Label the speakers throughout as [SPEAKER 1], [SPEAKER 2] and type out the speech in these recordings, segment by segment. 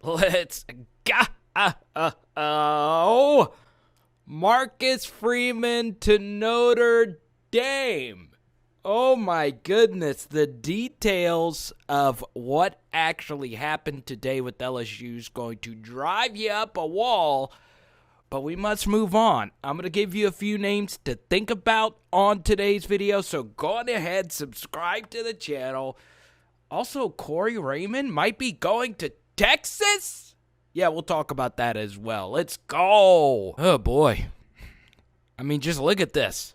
[SPEAKER 1] Let's go. Marcus Freeman to Notre Dame. Oh my goodness, the details of what actually happened today with LSU is going to drive you up a wall, but we must move on. I'm going to give you a few names to think about on today's video, so go on ahead, subscribe to the channel. Also, Raymond might be going to Texas? Yeah, we'll talk about that as well. Let's go. Oh boy. I mean, just look at this.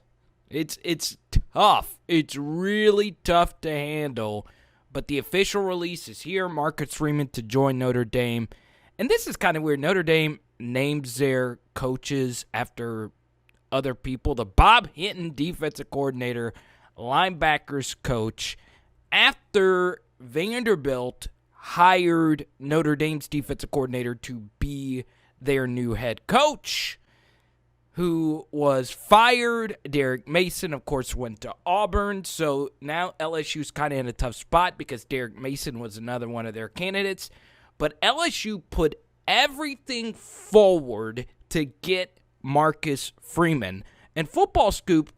[SPEAKER 1] It's tough. It's really tough to handle. But the official release is here. Marcus Freeman to join Notre Dame. And this is kind of weird. Notre Dame names their coaches after other people. The Bob Hinton defensive coordinator, linebackers coach, after Vanderbilt hired Notre Dame's defensive coordinator to be their new head coach, who was fired. Derek Mason, of course, went to Auburn. So now LSU's kind of in a tough spot because Derek Mason was another one of their candidates. But LSU put everything forward to get Marcus Freeman. And Football Scoop,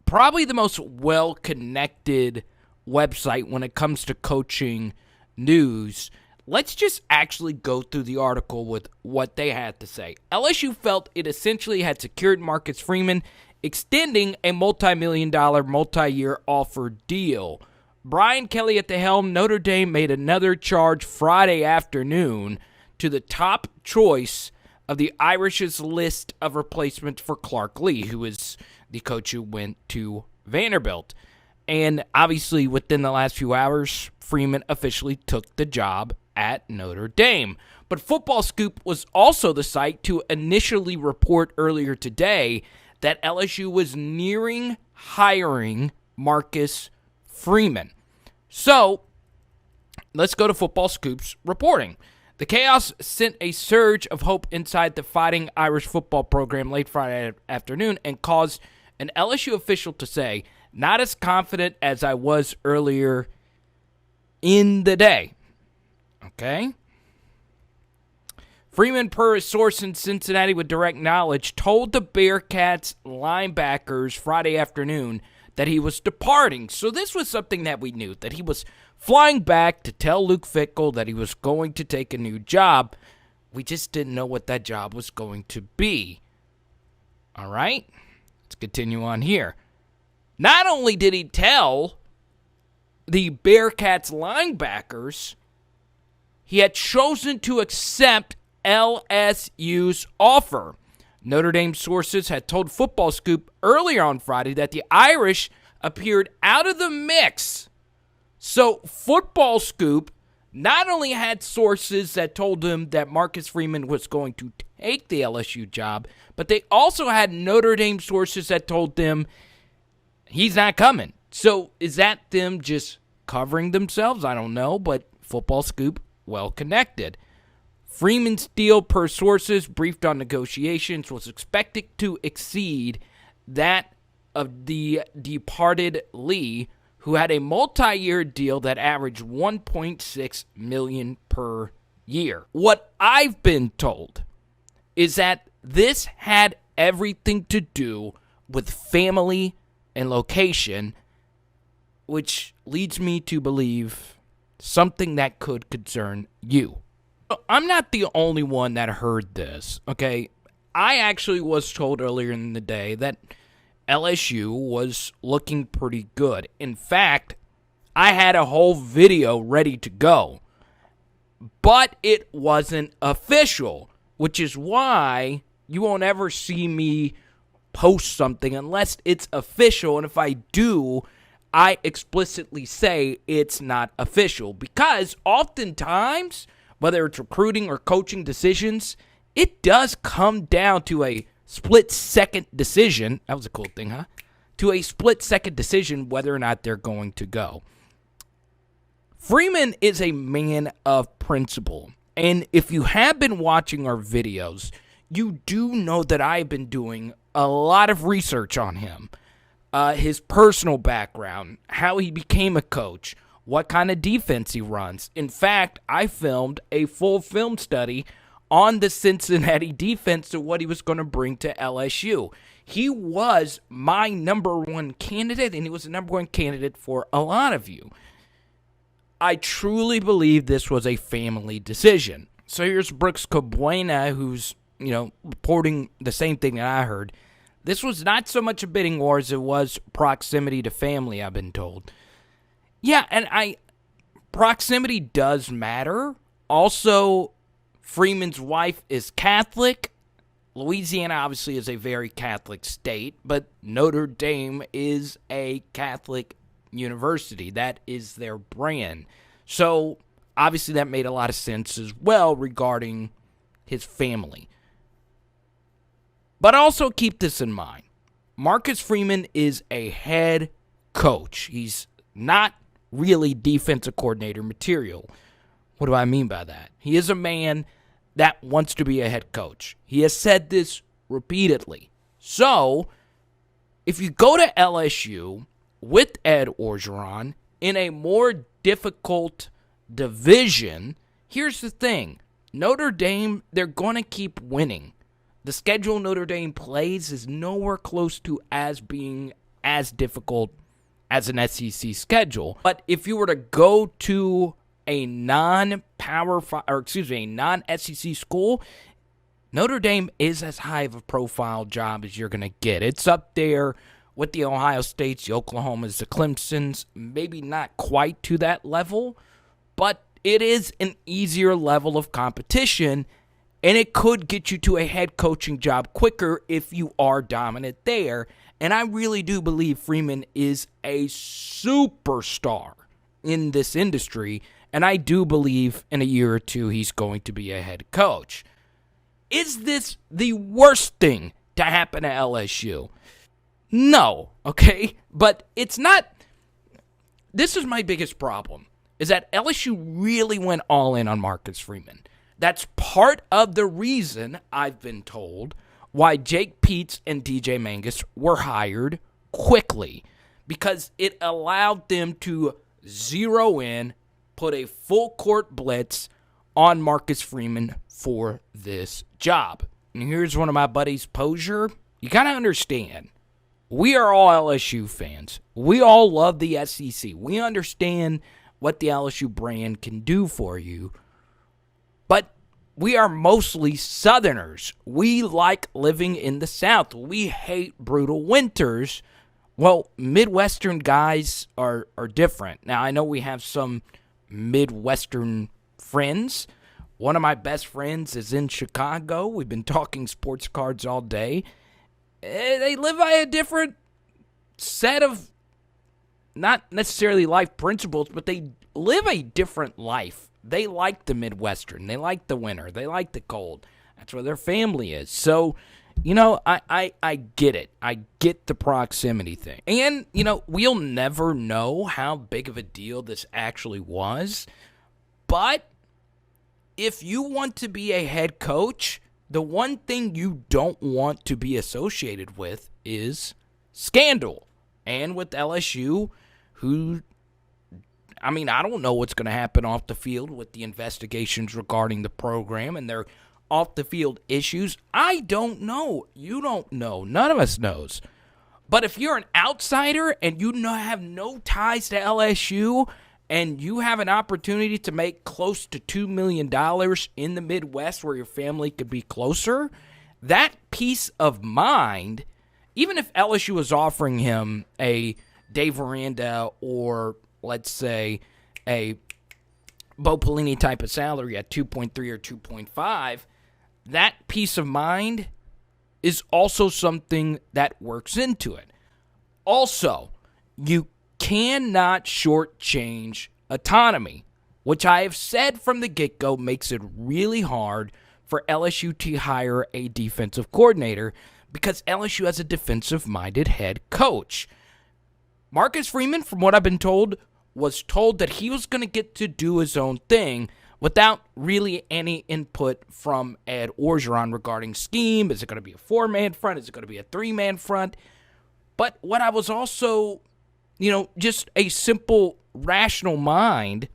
[SPEAKER 1] probably the most well-connected website when it comes to coaching news. Let's just actually go through the article with what they had to say. LSU felt it essentially had secured Marcus Freeman, extending a multi-million-dollar, multi-year offer deal. Brian Kelly at the helm, Notre Dame made another charge Friday afternoon to the top choice of the Irish's list of replacements for Clark Lee, who is the coach who went to Vanderbilt. And obviously, within the last few hours, Freeman officially took the job at Notre Dame. But Football Scoop was also the site to initially report earlier today that LSU was nearing hiring Marcus Freeman. So, let's go to Football Scoop's reporting. The chaos sent a surge of hope inside the Fighting Irish football program late Friday afternoon and caused an LSU official to say, "Not as confident as I was earlier in the day." Okay? Freeman, per a source in Cincinnati with direct knowledge, told the Bearcats linebackers Friday afternoon that he was departing. So this was something that we knew, that he was flying back to tell Luke Fickell that he was going to take a new job. We just didn't know what that job was going to be. All right? Let's continue on here. Not only did he tell the Bearcats linebackers he had chosen to accept LSU's offer. Notre Dame sources had told Football Scoop earlier on Friday that the Irish appeared out of the mix. So Football Scoop not only had sources that told him that Marcus Freeman was going to take the LSU job, but they also had Notre Dame sources that told them he's not coming. So is that them just covering themselves? I don't know, but Football Scoop, well connected. Freeman's deal, per sources briefed on negotiations, was expected to exceed that of the departed Lee, who had a multi-year deal that averaged $1.6 million per year. What I've been told is that this had everything to do with family and location, which leads me to believe something that could concern you. I'm not the only one that heard this, okay? I actually was told earlier in the day that LSU was looking pretty good. In fact, I had a whole video ready to go, but it wasn't official, which is why you won't ever see me post something unless it's official, and if I do, I explicitly say it's not official, because oftentimes, whether it's recruiting or coaching decisions, it does come down to a split-second decision. That was a cool thing, huh? To a split-second decision whether or not they're going to go. Freeman is a man of principle, and if you have been watching our videos, you do know that I've been doing a lot of research on him. His personal background, how he became a coach, what kind of defense he runs. In fact, I filmed a full film study on the Cincinnati defense and what he was going to bring to LSU. He was my number one candidate, and he was the number one candidate for a lot of you. I truly believe this was a family decision. So here's Brooks Cabuena, who's, reporting the same thing that I heard. This was not so much a bidding war as it was proximity to family, I've been told. Yeah, and proximity does matter. Also, Freeman's wife is Catholic. Louisiana obviously is a very Catholic state, but Notre Dame is a Catholic university. That is their brand. So, obviously that made a lot of sense as well regarding his family. But also keep this in mind. Marcus Freeman is a head coach. He's not really defensive coordinator material. What do I mean by that? He is a man that wants to be a head coach. He has said this repeatedly. So, if you go to LSU with Ed Orgeron in a more difficult division, here's the thing. Notre Dame, they're going to keep winning. The schedule Notre Dame plays is nowhere close to as being as difficult as an SEC schedule. But if you were to go to a non-SEC school, Notre Dame is as high of a profile job as you're going to get. It's up there with the Ohio States, the Oklahomas, the Clemsons, maybe not quite to that level, but it is an easier level of competition, and it could get you to a head coaching job quicker if you are dominant there. And I really do believe Freeman is a superstar in this industry, and I do believe in a year or two he's going to be a head coach. Is this the worst thing to happen to LSU? No, okay? But it's not. This is my biggest problem, is that LSU really went all in on Marcus Freeman. That's part of the reason, I've been told, why Jake Peetz and DJ Mangus were hired quickly, because it allowed them to zero in, put a full court blitz on Marcus Freeman for this job. And here's one of my buddies, Posier. You got to understand, we are all LSU fans. We all love the SEC. We understand what the LSU brand can do for you. But we are mostly Southerners. We like living in the South. We hate brutal winters. Well, Midwestern guys are different. Now, I know we have some Midwestern friends. One of my best friends is in Chicago. We've been talking sports cards all day. They live by a different set of, not necessarily life principles, but they live a different life. They like the Midwestern. They like the winter. They like the cold. That's where their family is. So, I get it. I get the proximity thing. And, we'll never know how big of a deal this actually was. But if you want to be a head coach, the one thing you don't want to be associated with is scandal. And with LSU, I don't know what's going to happen off the field with the investigations regarding the program and their off-the-field issues. I don't know. You don't know. None of us knows. But if you're an outsider and you have no ties to LSU and you have an opportunity to make close to $2 million in the Midwest where your family could be closer, that peace of mind, even if LSU was offering him a Dave Aranda or, let's say, a Bo Pelini type of salary at 2.3 or 2.5, that peace of mind is also something that works into it. Also, you cannot shortchange autonomy, which I have said from the get-go makes it really hard for LSU to hire a defensive coordinator because LSU has a defensive-minded head coach. Marcus Freeman, from what I've been told, was told that he was going to get to do his own thing without really any input from Ed Orgeron regarding scheme. Is it going to be a 4-man front? Is it going to be a 3-man front? But what I was also, just a simple rational mind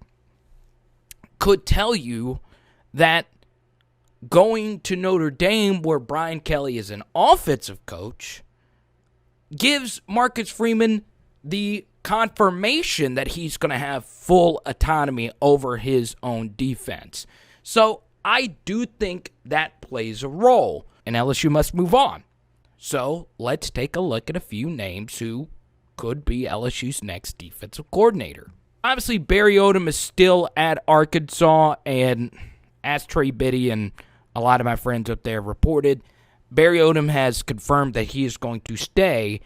[SPEAKER 1] could tell you that going to Notre Dame, where Brian Kelly is an offensive coach, gives Marcus Freeman the confirmation that he's going to have full autonomy over his own defense. So I do think that plays a role, and LSU must move on. So let's take a look at a few names who could be LSU's next defensive coordinator. Obviously, Barry Odom is still at Arkansas, and as Trey Biddy and a lot of my friends up there reported, Barry Odom has confirmed that he is going to stay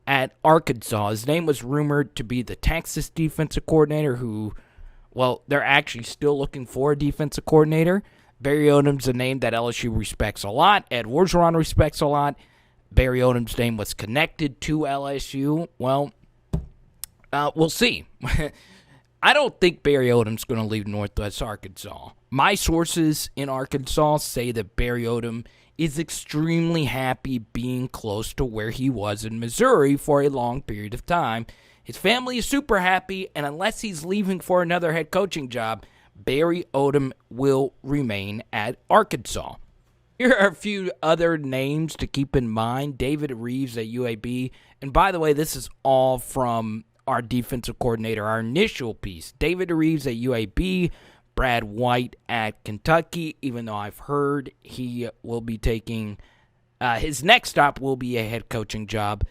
[SPEAKER 1] at Arkansas. His name was rumored to be the Texas defensive coordinator who, well, they're actually still looking for a defensive coordinator. Barry Odom's a name that LSU respects a lot. Ed Orgeron respects a lot. Barry Odom's name was connected to LSU. Well, we'll see. I don't think Barry Odom's going to leave Northwest Arkansas. My sources in Arkansas say that Barry Odom is extremely happy being close to where he was in Missouri for a long period of time. His family is super happy, and unless he's leaving for another head coaching job, Barry Odom will remain at Arkansas. Here are a few other names to keep in mind. David Reeves at UAB. And by the way, this is all from our defensive coordinator, our initial piece. David Reeves at UAB, Brad White at Kentucky, even though I've heard he will be taking, his next stop will be a head coaching job.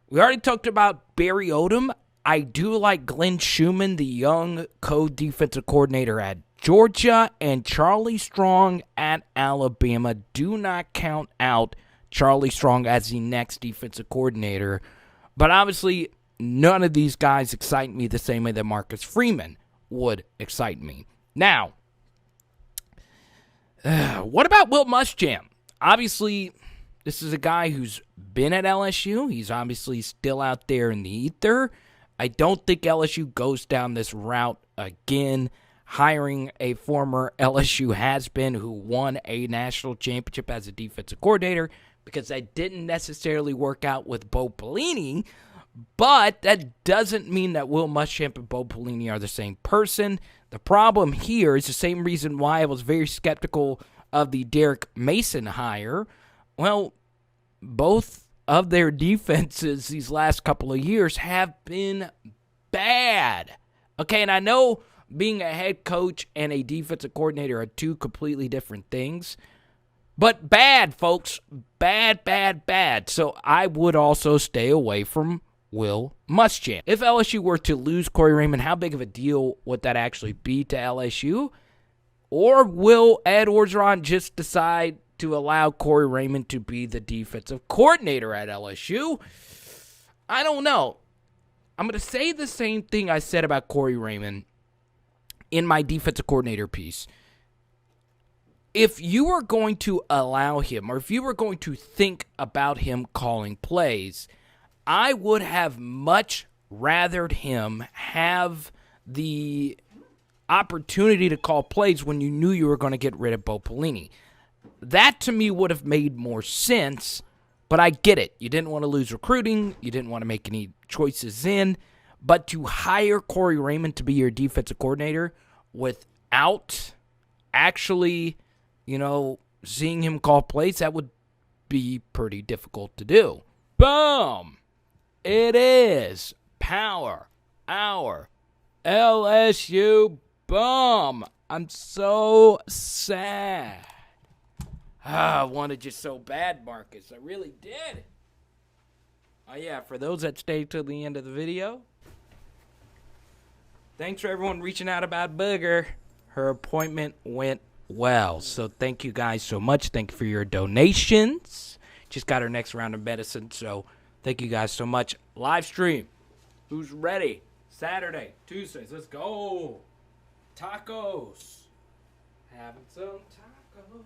[SPEAKER 1] We already talked about Barry Odom. I do like Glenn Schumann, the young co-defensive coordinator at Georgia, and Charlie Strong at Alabama. Do not count out Charlie Strong as the next defensive coordinator. But obviously, none of these guys excite me the same way that Marcus Freeman would excite me. Now, what about Will Muschamp? Obviously, this is a guy who's been at LSU. He's obviously still out there in the ether. I don't think LSU goes down this route again, hiring a former LSU has-been who won a national championship as a defensive coordinator, because that didn't necessarily work out with Bo Pelini. But that doesn't mean that Will Muschamp and Bo Pelini are the same person. The problem here is the same reason why I was very skeptical of the Derek Mason hire. Well, both of their defenses these last couple of years have been bad. Okay, and I know being a head coach and a defensive coordinator are two completely different things. But bad, folks. Bad, bad, bad. So I would also stay away from Will Muschamp. If LSU were to lose Corey Raymond, how big of a deal would that actually be to LSU? Or will Ed Orgeron just decide to allow Corey Raymond to be the defensive coordinator at LSU? I don't know. I'm going to say the same thing I said about Corey Raymond in my defensive coordinator piece. If you were going to allow him, or if you were going to think about him calling plays, I would have much rathered him have the opportunity to call plays when you knew you were going to get rid of Bo Pelini. That, to me, would have made more sense, but I get it. You didn't want to lose recruiting. You didn't want to make any choices in. But to hire Corey Raymond to be your defensive coordinator without actually, seeing him call plays, that would be pretty difficult to do. Boom! It is Power Hour LSU. Boom! I'm so sad. I wanted you so bad, Marcus. I really did. Oh, yeah, for those that stayed till the end of the video, thanks for everyone reaching out about Booger. Her appointment went well. So thank you guys so much. Thank you for your donations. Just got her next round of medicine, so thank you guys so much. Live stream. Who's ready? Saturday, Tuesdays. Let's go. Tacos. Having some tacos.